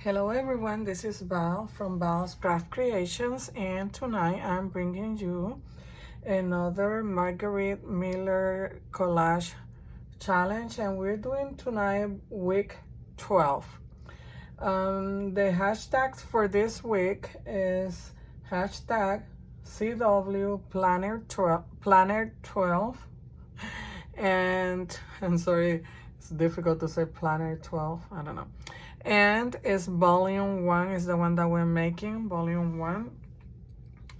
Hello everyone, this is Val from Val's Craft Creations, and tonight I'm bringing you another Margarete Miller Collage challenge, and we're doing tonight week 12. The hashtags for this week is hashtag CW Planner 12, and I'm sorry, it's difficult to say Planner 12, I don't know. And it's volume 1 is the one that we're making, volume 1.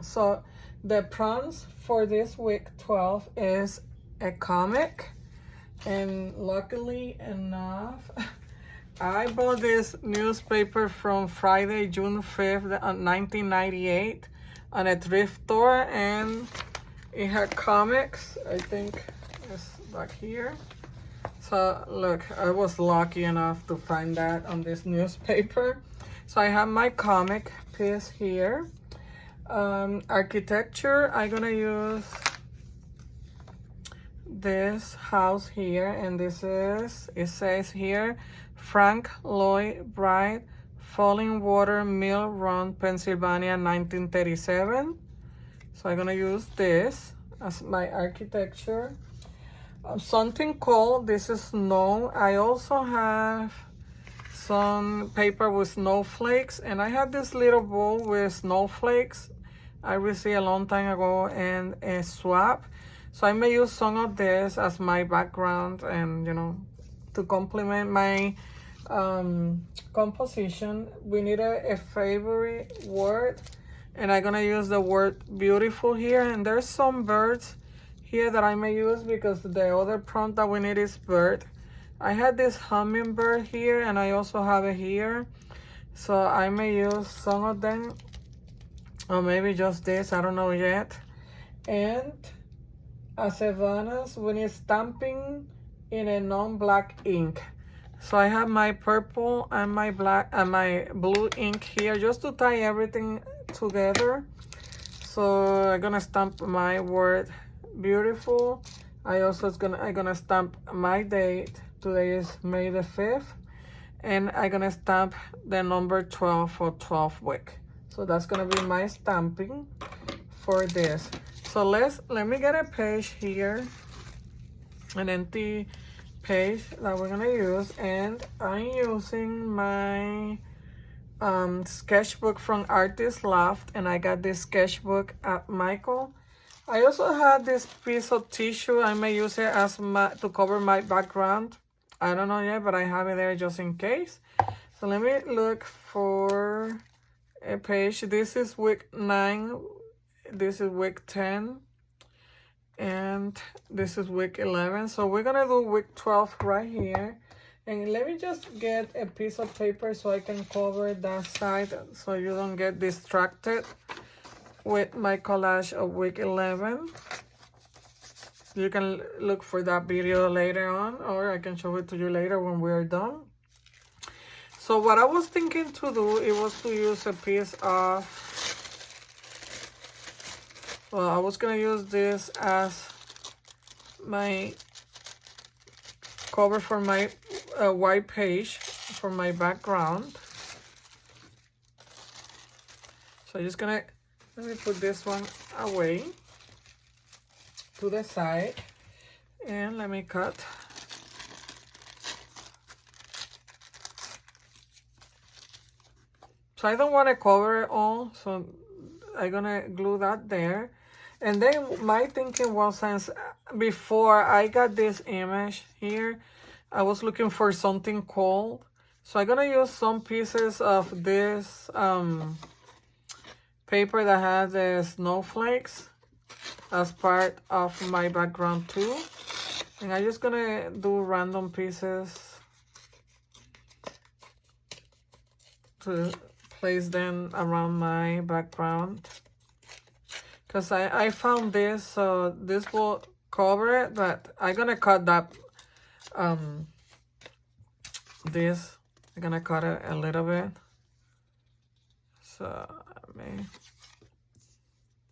So the prompts for this week 12 is a comic, and luckily enough I bought this newspaper from Friday, June 5th, 1998 on a thrift store, and it had comics. I think it's back here. So look, I was lucky enough to find that on this newspaper. So I have my comic piece here. Architecture, I'm gonna use this house here, and this is, it says here, Frank Lloyd Wright, Falling Water Mill Run, Pennsylvania, 1937. So I'm gonna use this as my architecture. Something cold, this is snow. I also have some paper with snowflakes, and I have this little bowl with snowflakes I received a long time ago, and a swap. So I may use some of this as my background, and you know, to complement my composition. We need a favorite word, and I'm gonna use the word beautiful here. And there's some birds here that I may use because the other prompt that we need is bird. I had this hummingbird here, and I also have it here, so I may use some of them, or maybe just this, I don't know yet. And as a bonus, we need stamping in a non-black ink. So I have my purple and my black and my blue ink here just to tie everything together. So I'm gonna stamp my word beautiful. I'm gonna stamp my date. Today is May the 5th, and I'm gonna stamp the number 12 for 12 week. So that's gonna be my stamping for this. So let me get a page here, an empty page that we're gonna use, and I'm using my sketchbook from Artist Loft, and I got this sketchbook at Michael. I also had this piece of tissue. I may use it as to cover my background. I don't know yet, but I have it there just in case. So let me look for a page. This is week 9. This is week 10. And this is week 11. So we're gonna do week 12 right here. And let me just get a piece of paper so I can cover that side so you don't get distracted with my collage of week 11. You can look for that video later on, or I can show it to you later when we're done. So what I was thinking to do, it was to use a piece of, well, I was gonna use this as my cover for my white page for my background. So I'm just gonna, let me put this one away to the side, and let me cut. So I don't want to cover it all, so I'm gonna glue that there. And then my thinking was, since before I got this image here, I was looking for something cold. So I'm gonna use some pieces of this paper that has the snowflakes as part of my background too. And I'm just gonna do random pieces to place them around my background, because I found this, so this will cover it, but I'm gonna cut that this, I'm gonna cut it a little bit. So I may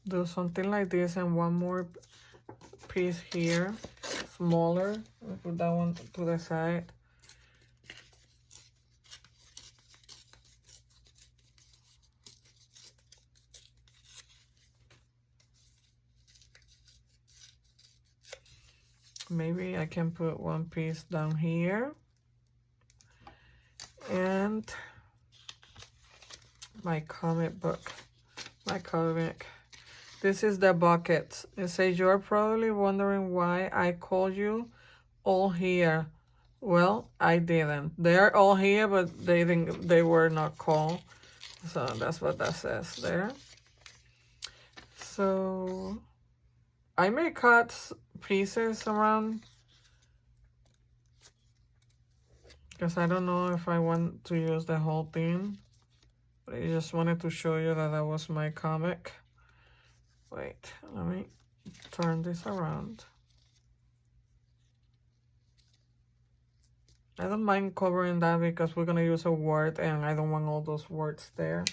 do something like this, and one more piece here, smaller. I'll put that one to the side. maybe I can put one piece down here. And my comic book, my comic. This is the buckets. It says, you're probably wondering why I called you all here. Well, I didn't. They're all here, but they were not called. So that's what that says there. So I may cut pieces around because I don't know if I want to use the whole thing. But I just wanted to show you that that was my comic. Wait, let me turn this around. I don't mind covering that because we're gonna use a word and I don't want all those words there.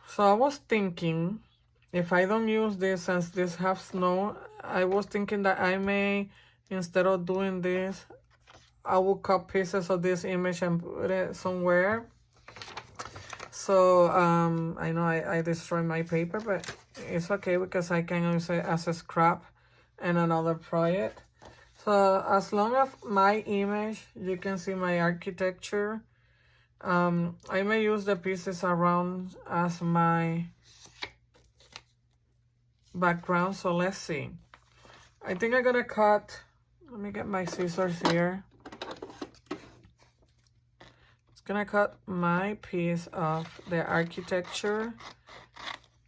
So I was thinking, if I don't use this, since this has snow, I was thinking that I may, instead of doing this, I will cut pieces of this image and put it somewhere. So I know I destroyed my paper, but it's okay because I can use it as a scrap in another project. So as long as my image, you can see my architecture. I may use the pieces around as my background. So let's see. I think I'm gonna cut, let me get my scissors here. Gonna cut my piece of the architecture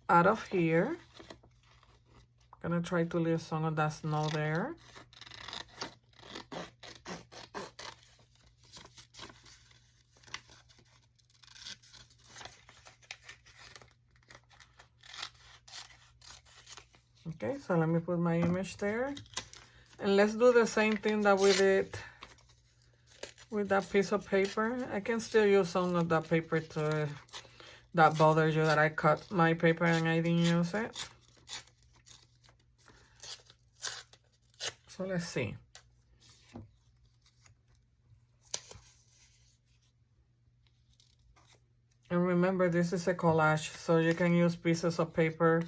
out of here. Gonna try to leave some of that snow there. Okay, so let me put my image there. And let's do the same thing that we did with that piece of paper. I can still use some of that paper too if that bothers you that I cut my paper and I didn't use it. So let's see. And remember, this is a collage, so you can use pieces of paper.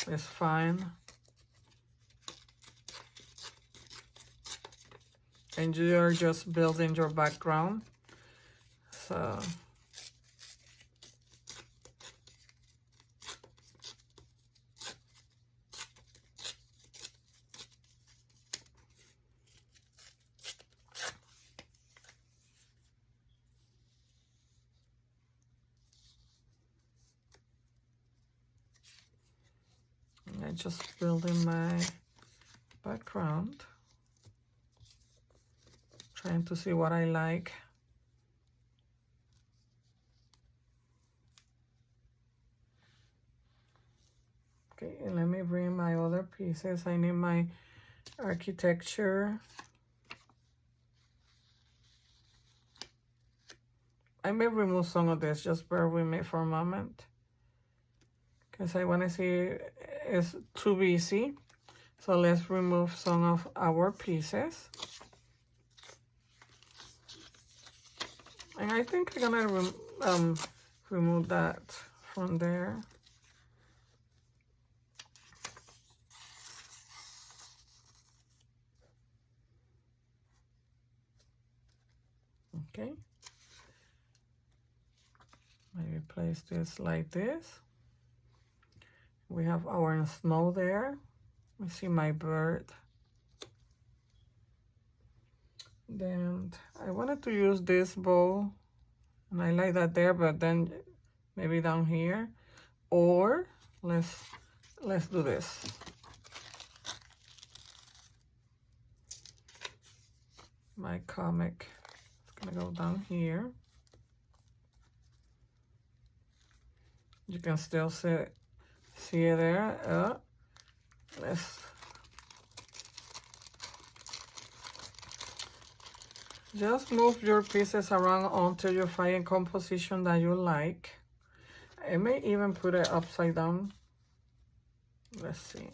It's fine. And you're just building your background. So I'm just building my background. Trying to see what I like. Okay, and let me bring my other pieces. I need my architecture. I may remove some of this, just bear with me for a moment. Because I want to see it's too busy. So let's remove some of our pieces. And I think I'm gonna remove that from there. Okay. Maybe place this like this. We have our snow there. We see my bird. Then I wanted to use this bow, and I like that there, but then maybe down here, or let's do this. My comic is gonna go down here. You can still see it there. Let's just move your pieces around until you find a composition that you like. I may even put it upside down. Let's see.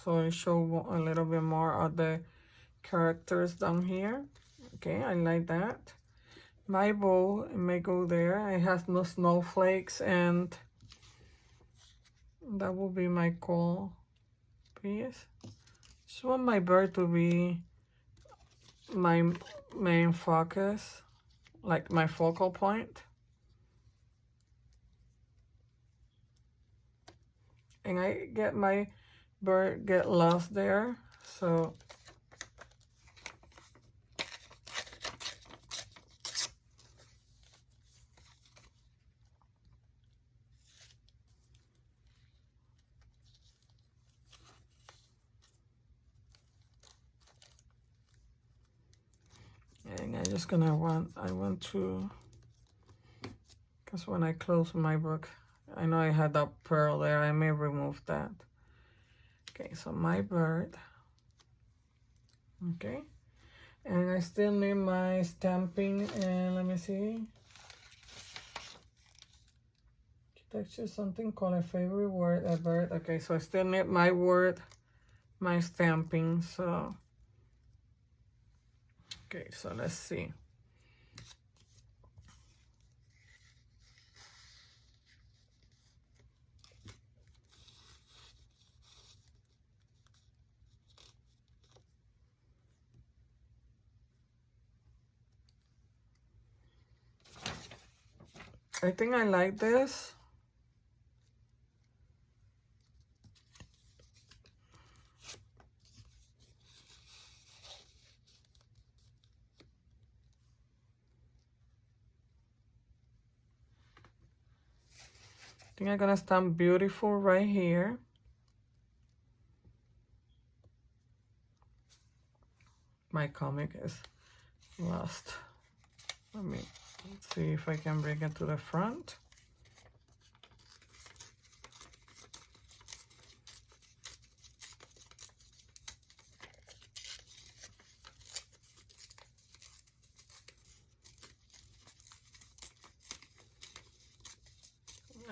So it shows a little bit more of the characters down here. Okay, I like that. My bow, it may go there. It has no snowflakes, and That will be my cool piece. Just want my bird to be my main focus, like my focal point. And I get my bird get lost there, so and I want to, because when I close my book, I know I had that pearl there, I may remove that. Okay, so my bird. Okay, and I still need my stamping, and let me see. Architecture, something called a favorite word, a bird. Okay, so I still need my word, my stamping, so. Okay, so let's see. I think I like this. I think I'm gonna stamp beautiful right here. My comic is lost. Let me see if I can bring it to the front.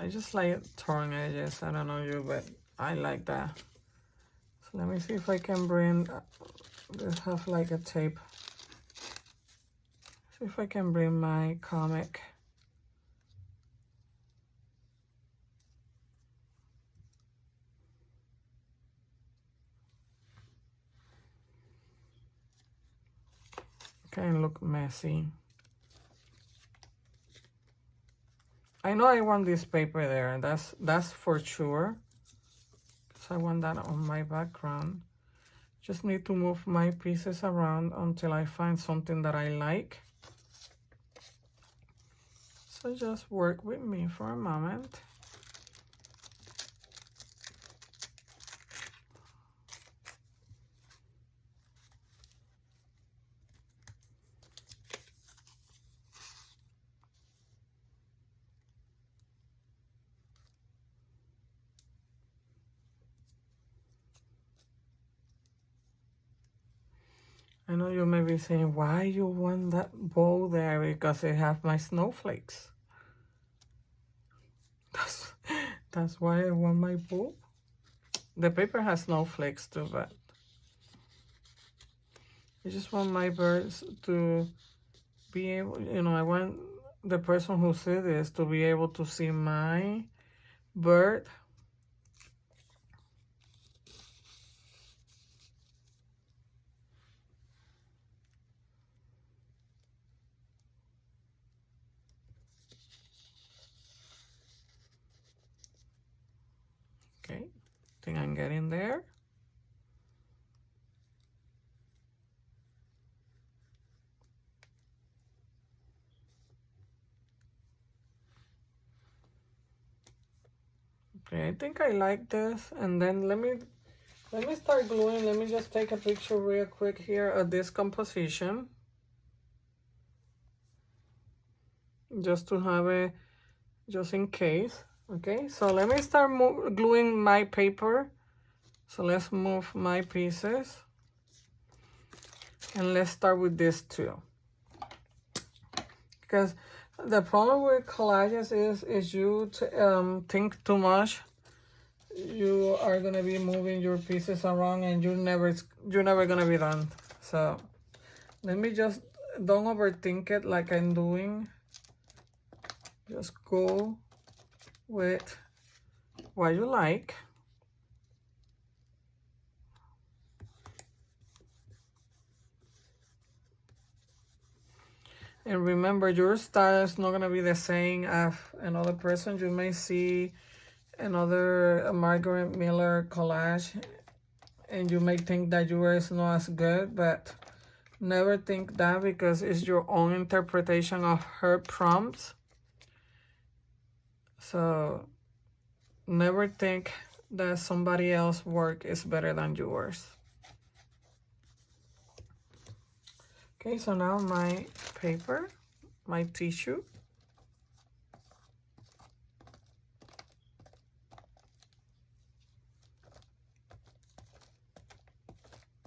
I just like torn edges. I don't know you, but I like that. So let me see if I can bring, this have like a tape. See if I can bring my comic. Can look messy. I know I want this paper there, that's for sure. So I want that on my background. Just need to move my pieces around until I find something that I like. So just work with me for a moment. I know you may be saying, why you want that bow there? Because it have my snowflakes. That's why I want my bow. The paper has snowflakes too, but I just want my birds to be able, you know, I want the person who sees this to be able to see my bird. Okay, I think I'm getting there. Okay, I think I like this, and then let me start gluing. Let me just take a picture real quick here of this composition, just to have it, just in case. Okay, so let me start gluing my paper. So let's move my pieces, and let's start with this too, because the problem with collages is you think too much. You are gonna be moving your pieces around, and you're never gonna be done. So let me just, don't overthink it like I'm doing. Just go with what you like. And remember, your style is not going to be the same as another person. You may see another Margarete Miller collage and you may think that yours is not as good, but never think that, because it's your own interpretation of her prompts. So never think that somebody else's work is better than yours. Okay, so now my paper, my tissue.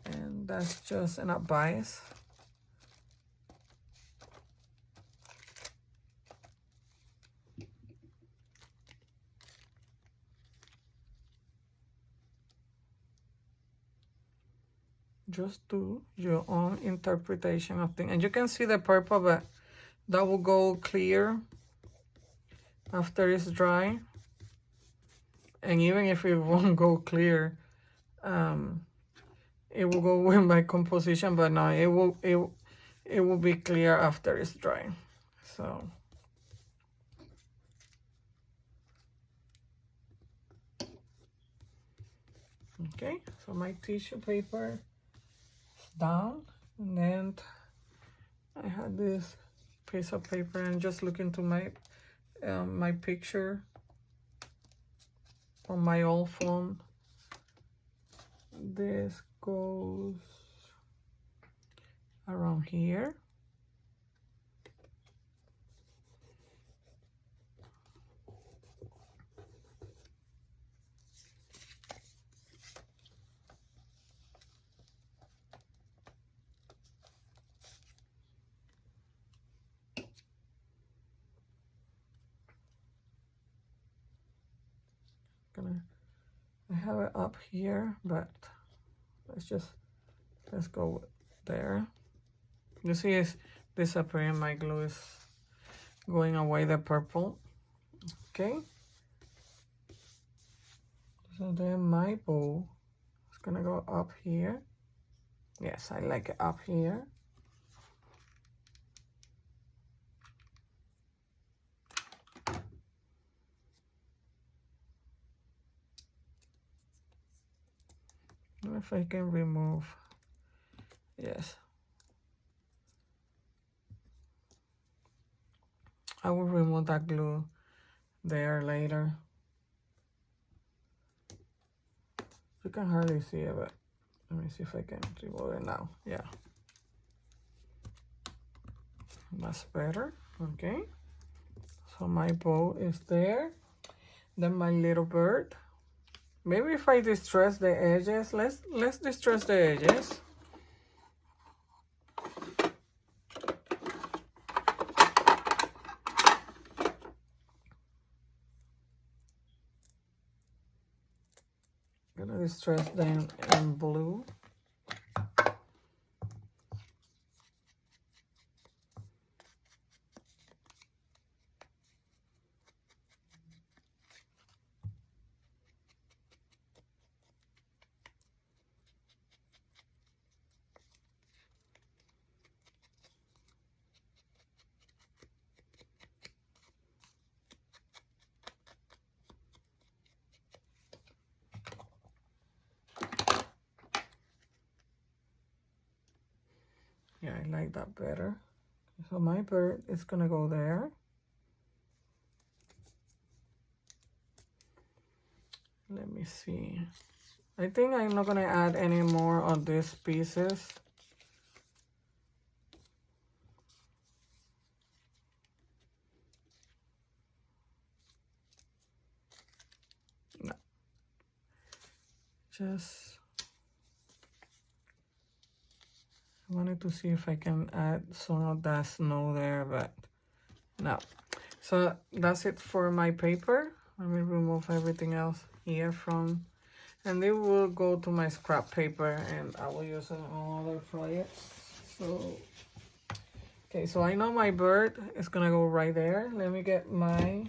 And that's just an advice. Just do your own interpretation of things. And you can see the purple, but that will go clear after it's dry. And even if it won't go clear, it will go with my composition, but no, it will be clear after it's dry. So okay, so my tissue paper is down, and then I had this piece of paper and just look into my my picture on my old phone. This goes around here. I have it up here, but let's go there. You see it's disappearing, my glue is going away, the purple. Okay, so then my bow is gonna go up here. Yes, I like it up here. If I can remove, yes, I will remove that glue there later. You can hardly see it, but let me see if I can remove it now. Yeah, that's better. Okay, so my bow is there. Then my little bird. Maybe if I distress the edges, let's distress the edges. I'm gonna distress them in blue. Yeah, I like that better. So my bird is gonna go there. Let me see. I think I'm not gonna add any more of these pieces. No. Just I wanted to see if I can add some of that snow there, but no. So that's it for my paper. Let me remove everything else here from, and it will go to my scrap paper and I will use it on other projects. So, okay, so I know my bird is gonna go right there. Let me get my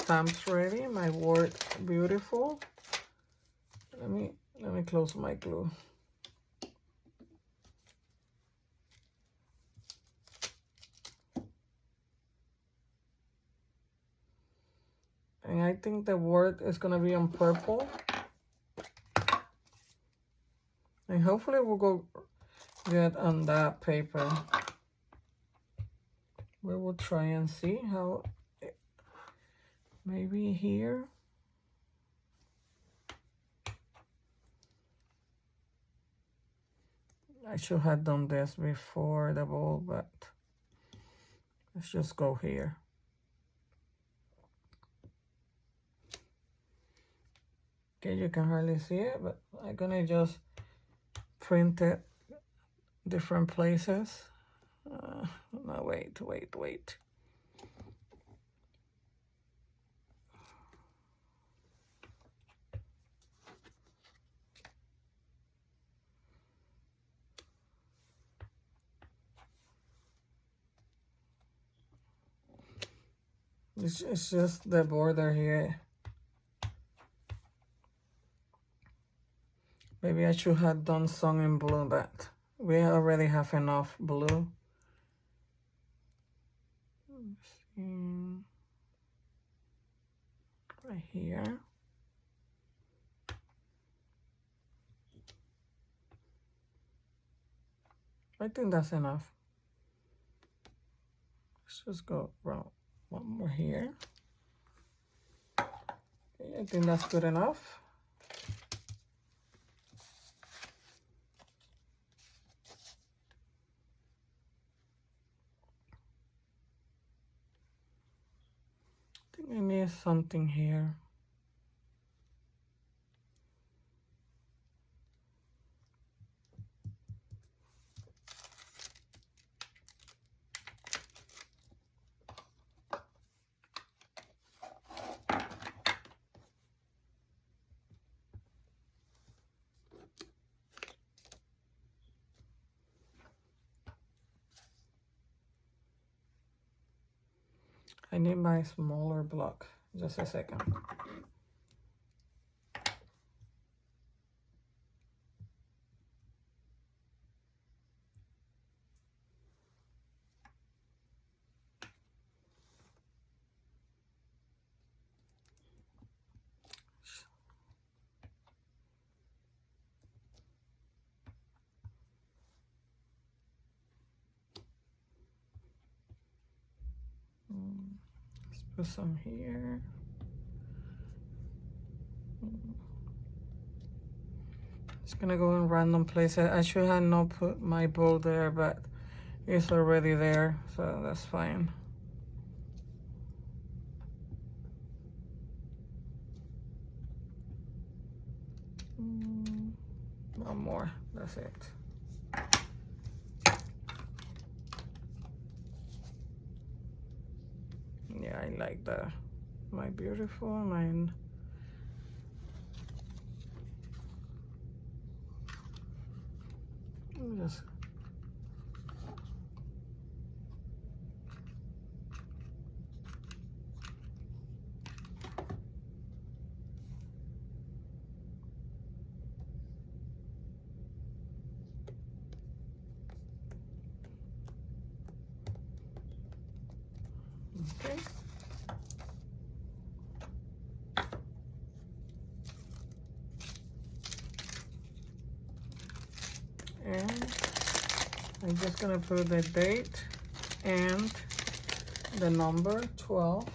stamps ready, my word beautiful. Let me close my glue. And I think the word is gonna be on purple. And hopefully we'll go good on that paper. We will try and see how, maybe here. I should have done this before the ball, but let's just go here. Okay, you can hardly see it, but I'm gonna just print it different places. No, wait. It's just the border here. Maybe I should have done some in blue, but we already have enough blue. Right here. I think that's enough. Let's just go around one more here. Okay, I think that's good enough. I think I need something here. I need my smaller block. Just a second. Let's put some here. It's gonna go in random places. I should have not put my bow there, but it's already there, so that's fine. One more, that's it. Yeah, I like that. My beautiful, mine. Just okay. And I'm just gonna put the date and the number 12.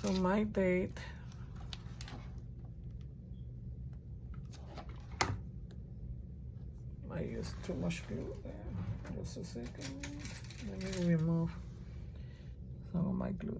So my date I used too much glue there. Just a second. Let me remove some of my glue.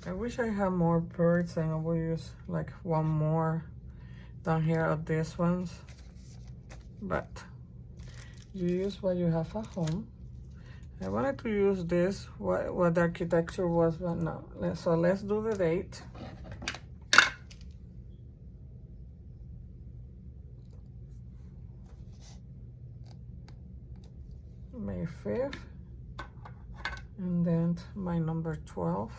I wish I had more birds and I will use like one more down here of these ones, but you use what you have at home. I wanted to use this, what the architecture was, but no. So let's do the date. May 5th. And then my number 12.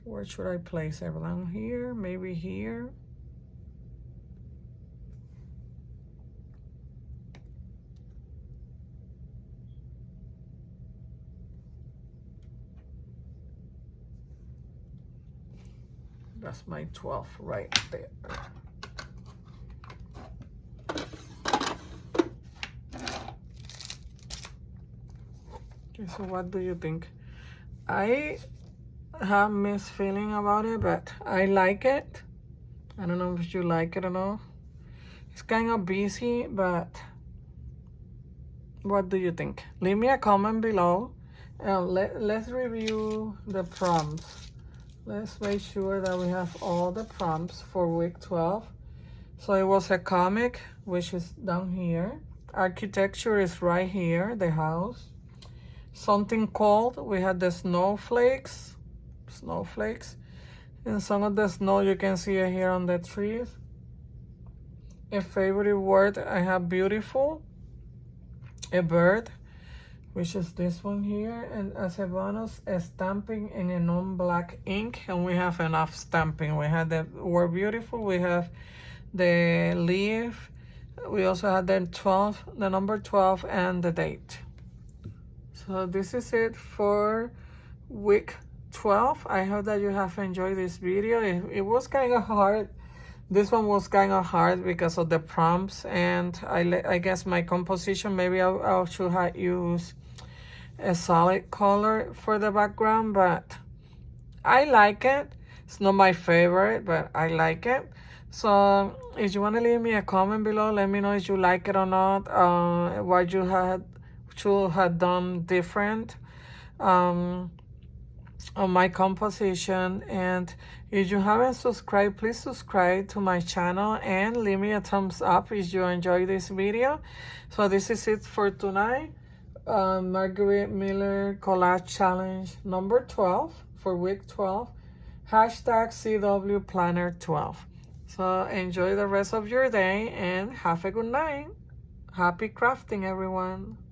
Where should I place it? Down here, maybe here. That's my 12 right there. Okay, so what do you think? I have mixed feeling about it, but I like it. I don't know if you like it or not. It's kind of busy, but what do you think? Leave me a comment below. Let's review the prompts. Let's make sure that we have all the prompts for week 12. So it was a comic, which is down here. Architecture is right here, the house. Something cold, we had the snowflakes. And some of the snow you can see it here on the trees. A favorite word, I have beautiful. A bird, which is this one here. And as a bonus, a stamping in a non-black ink. And we have enough stamping. We had the word beautiful. We have the leaf. We also had the 12, the number 12, and the date. So this is it for week 12. I hope that you have enjoyed this video. It was kind of hard. This one was kind of hard because of the prompts, and I guess my composition, maybe I should have used a solid color for the background, but I like it. It's not my favorite, but I like it. So if you want to leave me a comment below, let me know if you like it or not, what you should have done different on my composition. And if you haven't subscribed, please subscribe to my channel and leave me a thumbs up if you enjoyed this video. So this is it for tonight. Margarete Miller Collage Challenge number 12 for week 12. Hashtag CW Planner 12. So enjoy the rest of your day and have a good night. Happy crafting, everyone.